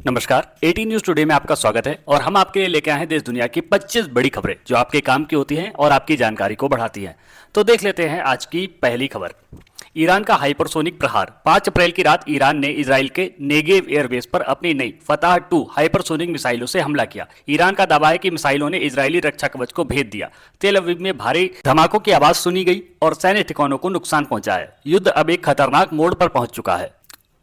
नमस्कार, 18 news today में आपका स्वागत है और हम आपके लिए लेके आए हैं देश दुनिया की 25 बड़ी खबरें जो आपके काम की होती हैं और आपकी जानकारी को बढ़ाती हैं। तो देख लेते हैं आज की पहली खबर। ईरान का हाइपरसोनिक प्रहार। 5 अप्रैल की रात ईरान ने इजराइल के नेगेव एयरबेस पर अपनी नई फतह 2 हाइपरसोनिक मिसाइलों से हमला किया। ईरान का दावा है कि मिसाइलों ने इजरायली रक्षा कवच को भेद दिया। तेल अवीव में भारी धमाकों की आवाज सुनी गई और सैन्य ठिकानों को नुकसान पहुंचा है। युद्ध अब एक खतरनाक मोड़ पर पहुंच चुका है।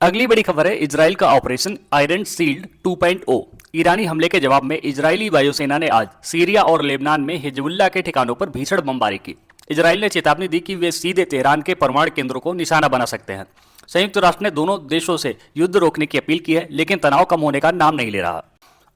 अगली बड़ी खबर है इजराइल का ऑपरेशन आयरन शील्ड 2.0। ईरानी हमले के जवाब में इजरायली वायुसेना ने आज सीरिया और लेबनान में हिजबुल्लाह के ठिकानों पर भीषण बमबारी की। इजराइल ने चेतावनी दी कि वे सीधे तेहरान के परमाणु केंद्रों को निशाना बना सकते हैं। संयुक्त राष्ट्र ने दोनों देशों से युद्ध रोकने की अपील की है, लेकिन तनाव कम होने का नाम नहीं ले रहा।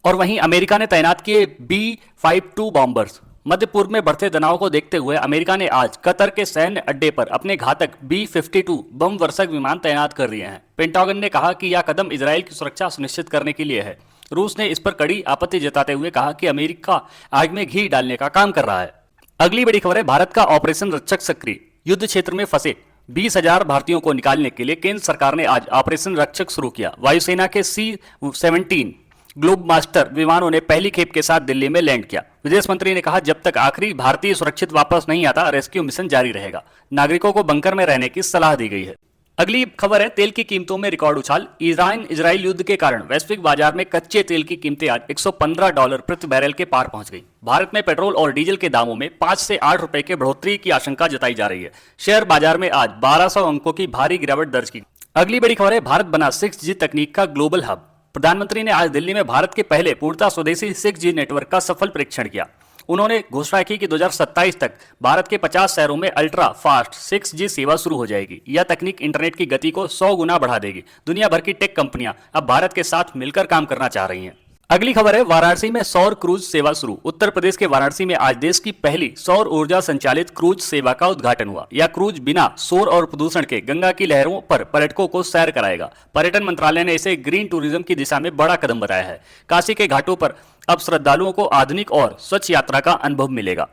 और वहीं अमेरिका ने तैनात किए B-52 बॉम्बर्स। मध्य पूर्व में बढ़ते तनाव को देखते हुए अमेरिका ने आज कतर के सैन्य अड्डे पर अपने घातक B-52 बम वर्षक विमान तैनात कर दिए हैं। पेंटागन ने कहा कि यह कदम इजराइल की सुरक्षा सुनिश्चित करने के लिए है। रूस ने इस पर कड़ी आपत्ति जताते हुए कहा कि अमेरिका आग में घी डालने का काम कर रहा है। अगली बड़ी खबर है भारत का ऑपरेशन रक्षक सक्रिय। युद्ध क्षेत्र में फंसे 20,000 भारतीयों को निकालने के लिए केंद्र सरकार ने आज ऑपरेशन रक्षक शुरू किया। वायुसेना के C-17 ग्लोब मास्टर विमानों ने पहली खेप के साथ दिल्ली में लैंड किया। विदेश मंत्री ने कहा, जब तक आखिरी भारतीय सुरक्षित वापस नहीं आता रेस्क्यू मिशन जारी रहेगा। नागरिकों को बंकर में रहने की सलाह दी गई है। अगली खबर है तेल की कीमतों में रिकॉर्ड उछाल। ईरान इजराइल युद्ध के कारण वैश्विक बाजार में कच्चे तेल की कीमतें आज $115 प्रति बैरल के पार पहुंच गई। भारत में पेट्रोल और डीजल के दामों में 5 से 8 रुपए के बढ़ोतरी की आशंका जताई जा रही है। शेयर बाजार में आज 1200 अंकों की भारी गिरावट दर्ज की। अगली बड़ी खबर है भारत बना 6G तकनीक का ग्लोबल हब। प्रधानमंत्री ने आज दिल्ली में भारत के पहले पूर्णतः स्वदेशी 6G नेटवर्क का सफल परीक्षण किया। उन्होंने घोषणा की कि 2027 तक भारत के 50 शहरों में अल्ट्रा फास्ट 6G सेवा शुरू हो जाएगी। यह तकनीक इंटरनेट की गति को 100 गुना बढ़ा देगी। दुनिया भर की टेक कंपनियां अब भारत के साथ मिलकर काम करना चाह रही हैं। अगली खबर है वाराणसी में सौर क्रूज सेवा शुरू। उत्तर प्रदेश के वाराणसी में आज देश की पहली सौर ऊर्जा संचालित क्रूज सेवा का उद्घाटन हुआ। यह क्रूज बिना शोर और प्रदूषण के गंगा की लहरों पर पर्यटकों को सैर कराएगा। पर्यटन मंत्रालय ने इसे ग्रीन टूरिज्म की दिशा में बड़ा कदम बताया है। काशी के घाटों पर अब श्रद्धालुओं को आधुनिक और स्वच्छ यात्रा का अनुभव मिलेगा।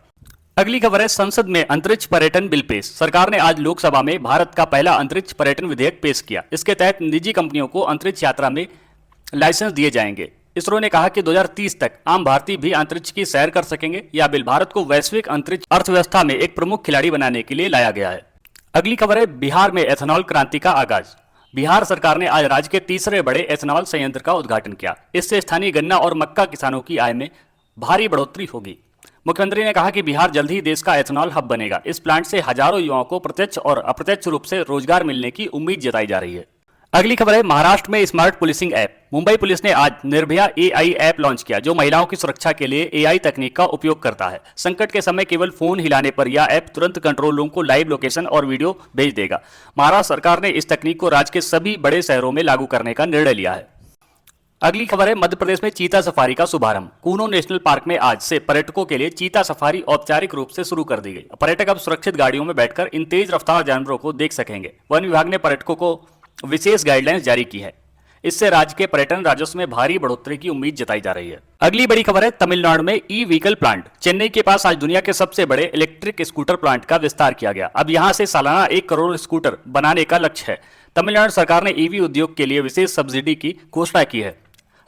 अगली खबर है संसद में अंतरिक्ष पर्यटन बिल पेश। सरकार ने आज लोकसभा में भारत का पहला अंतरिक्ष पर्यटन विधेयक पेश किया। इसके तहत निजी कंपनियों को अंतरिक्ष यात्रा में लाइसेंस दिए जाएंगे। इसरो ने कहा कि 2030 तक आम भारतीय भी अंतरिक्ष की सैर कर सकेंगे। यह बिल भारत को वैश्विक अंतरिक्ष अर्थव्यवस्था में एक प्रमुख खिलाड़ी बनाने के लिए लाया गया है। अगली खबर है बिहार में एथेनॉल क्रांति का आगाज। बिहार सरकार ने आज राज्य के तीसरे बड़े एथेनॉल संयंत्र का उद्घाटन किया। इससे स्थानीय गन्ना और मक्का किसानों की आय में भारी बढ़ोतरी होगी। मुख्यमंत्री ने कहा कि बिहार जल्द ही देश का एथेनॉल हब बनेगा। इस प्लांट से हजारों युवाओं को प्रत्यक्ष और अप्रत्यक्ष रूप से रोजगार मिलने की उम्मीद जताई जा रही है। अगली खबर है महाराष्ट्र में smart policing app. Mumbai police ने आज निर्भया AI ऐप लॉन्च किया जो महिलाओं की सुरक्षा के लिए AI तकनीक का उपयोग करता है। संकट के समय केवल फोन हिलाने पर यह ऐप तुरंत कंट्रोल रूम को लाइव लोकेशन और वीडियो भेज देगा। महाराष्ट्र सरकार ने इस तकनीक को राज्य के सभी बड़े शहरों में लागू करने का निर्णय लिया है। अगली खबर है मध्य प्रदेश में चीता सफारी का शुभारंभ। कूनो नेशनल पार्क में आज से पर्यटकों के लिए चीता सफारी औपचारिक रूप से शुरू कर दी गई। पर्यटक अब सुरक्षित गाड़ियों में बैठकर इन तेज रफ्तार जानवरों को देख सकेंगे। वन विभाग ने पर्यटकों को विशेष गाइडलाइंस जारी की है। इससे राज्य के पर्यटन राजस्व में भारी बढ़ोतरी की उम्मीद जताई जा रही है। अगली बड़ी खबर है तमिलनाडु में ई व्हीकल प्लांट। चेन्नई के पास आज दुनिया के सबसे बड़े इलेक्ट्रिक स्कूटर प्लांट का विस्तार किया गया। अब यहां से सालाना 1 करोड़ स्कूटर बनाने का लक्ष्य है। तमिलनाडु सरकार ने ईवी उद्योग के लिए विशेष सब्सिडी की घोषणा की है।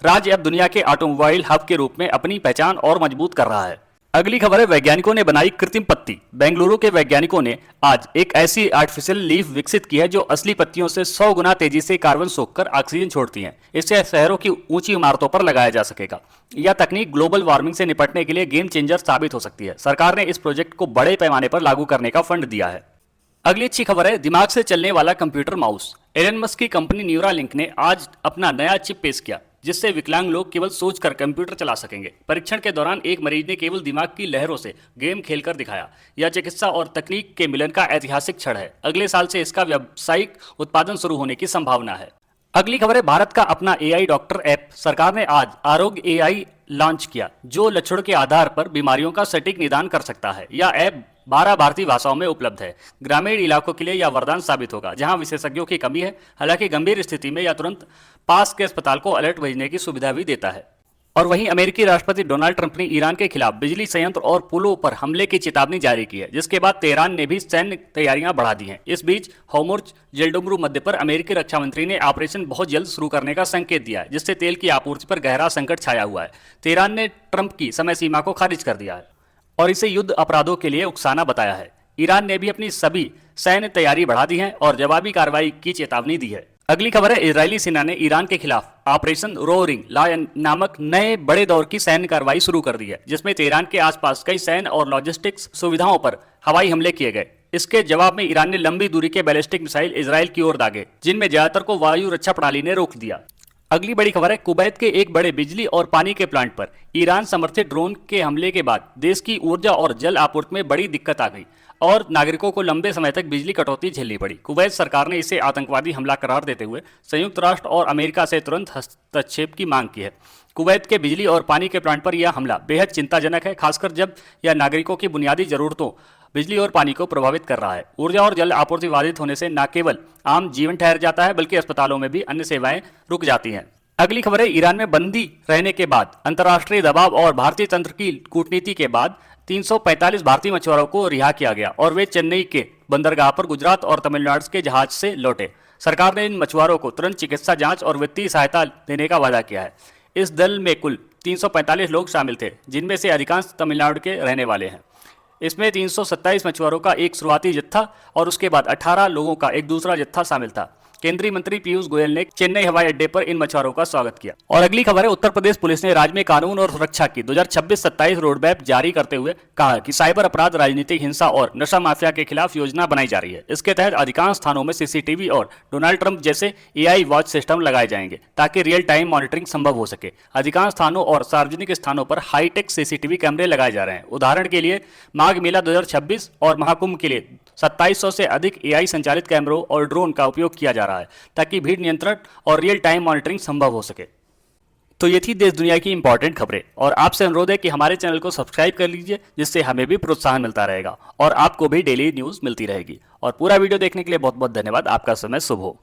राज्य अब दुनिया के ऑटोमोबाइल हब के रूप में अपनी पहचान और मजबूत कर रहा है। अगली खबर है वैज्ञानिकों ने बनाई कृत्रिम पत्ती। बेंगलुरु के वैज्ञानिकों ने आज एक ऐसी आर्टिफिशियल लीफ विकसित की है जो असली पत्तियों से 100 गुना तेजी से कार्बन सोखकर ऑक्सीजन छोड़ती है। इससे शहरों की ऊंची इमारतों पर लगाया जा सकेगा। यह तकनीक ग्लोबल वार्मिंग से निपटने के लिए गेम चेंजर साबित हो सकती है। सरकार ने इस प्रोजेक्ट को बड़े पैमाने पर लागू करने का फंड दिया है। अगली अच्छी खबर है दिमाग से चलने वाला कंप्यूटर माउस। एलन मस्क की कंपनी न्यूरालिंक ने आज अपना नया चिप पेश किया जिससे विकलांग लोग केवल सोचकर कंप्यूटर चला सकेंगे। परीक्षण के दौरान एक मरीज ने केवल दिमाग की लहरों से गेम खेलकर दिखाया। यह चिकित्सा और तकनीक के मिलन का ऐतिहासिक क्षण है। अगले साल से इसका व्यावसायिक उत्पादन शुरू होने की संभावना है। अगली खबर है भारत का अपना AI डॉक्टर ऐप। सरकार ने आज आरोग्य AI लॉन्च किया जो लक्षणों के आधार पर बीमारियों का सटीक निदान कर सकता है। यह ऐप 12 भारतीय भाषाओं में उपलब्ध है। ग्रामीण इलाकों के लिए यह वरदान साबित होगा जहां विशेषज्ञों की कमी है। हालांकि गंभीर स्थिति में यह तुरंत पास के अस्पताल को अलर्ट भेजने की सुविधा भी देता है। और वहीं अमेरिकी राष्ट्रपति डोनाल्ड ट्रंप ने ईरान के खिलाफ बिजली संयंत्र और पुलों पर हमले की चेतावनी जारी की है, जिसके बाद तेहरान ने भी सैन्य तैयारियां बढ़ा दी हैं। इस बीच होर्मुज जलडुमरू मध्य पर अमेरिकी रक्षा मंत्री ने ऑपरेशन बहुत जल्द शुरू करने का संकेत दिया है, जिससे तेल की आपूर्ति पर गहरा संकट छाया हुआ है। तेहरान ने ट्रंप की समय सीमा को खारिज कर दिया है और इसे युद्ध अपराधों के लिए उकसाना बताया है। ईरान ने भी अपनी सभी सैन्य तैयारी बढ़ा दी है और जवाबी कार्रवाई की चेतावनी दी है। अगली खबर है, इजरायली सेना ने ईरान के खिलाफ ऑपरेशन रोअरिंग लायन नामक नए बड़े दौर की सैन्य कार्रवाई शुरू कर दी है, जिसमें तेहरान के आसपास कई सैन्य और लॉजिस्टिक्स सुविधाओं पर हवाई हमले किए गए। इसके जवाब में ईरान ने लंबी दूरी के बैलिस्टिक मिसाइल इजरायल की ओर दागे, जिनमें ज्यादातर को वायु रक्षा प्रणाली ने रोक दिया। अगली बड़ी खबर है, कुवैत के एक बड़े बिजली और पानी के प्लांट पर ईरान समर्थित ड्रोन के हमले के बाद देश की ऊर्जा और जल आपूर्ति में बड़ी दिक्कत आ गई और नागरिकों को लंबे समय तक बिजली कटौती झेलनी पड़ी। कुवैत सरकार ने इसे आतंकवादी हमला करार देते हुए संयुक्त राष्ट्र और अमेरिका से तुरंत हस्तक्षेप की मांग की है। कुवैत के बिजली और पानी के प्लांट पर यह हमला बेहद चिंताजनक है, खासकर जब यह नागरिकों की बुनियादी जरूरतों बिजली और पानी को प्रभावित कर रहा है। ऊर्जा और जल आपूर्ति बाधित होने से न केवल आम जीवन ठहर जाता है, बल्कि अस्पतालों में भी अन्य सेवाएं रुक जाती हैं। अगली खबर है, ईरान में बंदी रहने के बाद अंतर्राष्ट्रीय दबाव और भारतीय तंत्र की कूटनीति के बाद 345 भारतीय मछुआरों को रिहा किया गया और वे चेन्नई के बंदरगाह पर गुजरात और तमिलनाडु के जहाज से लौटे। सरकार ने इन मछुआरों को तुरंत चिकित्सा जांच और वित्तीय सहायता देने का वादा किया है। इस दल में कुल 345 लोग शामिल थे, जिनमें से अधिकांश तमिलनाडु के रहने वाले हैं। इसमें 327 मछुआरों का एक शुरुआती जत्था और उसके बाद 18 लोगों का एक दूसरा जत्था शामिल था। केंद्रीय मंत्री पीयूष गोयल ने चेन्नई हवाई अड्डे पर इन मछुआरों का स्वागत किया। और अगली खबर है, उत्तर प्रदेश पुलिस ने राज्य में कानून और सुरक्षा की 2026-27 रोड मैप जारी करते हुए कहा कि साइबर अपराध, राजनीतिक हिंसा और नशा माफिया के खिलाफ योजना बनाई जा रही है। इसके तहत अधिकांश स्थानों में सीसीटीवी और डोनाल्ड ट्रंप जैसे एआई वॉच सिस्टम लगाए जाएंगे, ताकि रियल टाइम मॉनिटरिंग संभव हो सके। अधिकांश स्थानों और सार्वजनिक स्थानों पर हाईटेक सीसीटीवी कैमरे लगाए जा रहे हैं। उदाहरण के लिए माघ मेला 2026 और महाकुंभ के लिए 2700 से अधिक एआई संचालित कैमरों और ड्रोन का उपयोग किया जा रहा है, ताकि भीड़ नियंत्रण और रियल टाइम मॉनिटरिंग संभव हो सके। तो ये थी देश दुनिया की इंपॉर्टेंट खबरें और आपसे अनुरोध है कि हमारे चैनल को सब्सक्राइब कर लीजिए, जिससे हमें भी प्रोत्साहन मिलता रहेगा और आपको भी डेली न्यूज़ मिलती रहेगी। और पूरा वीडियो देखने के लिए बहुत बहुत धन्यवाद। आपका समय शुभ हो।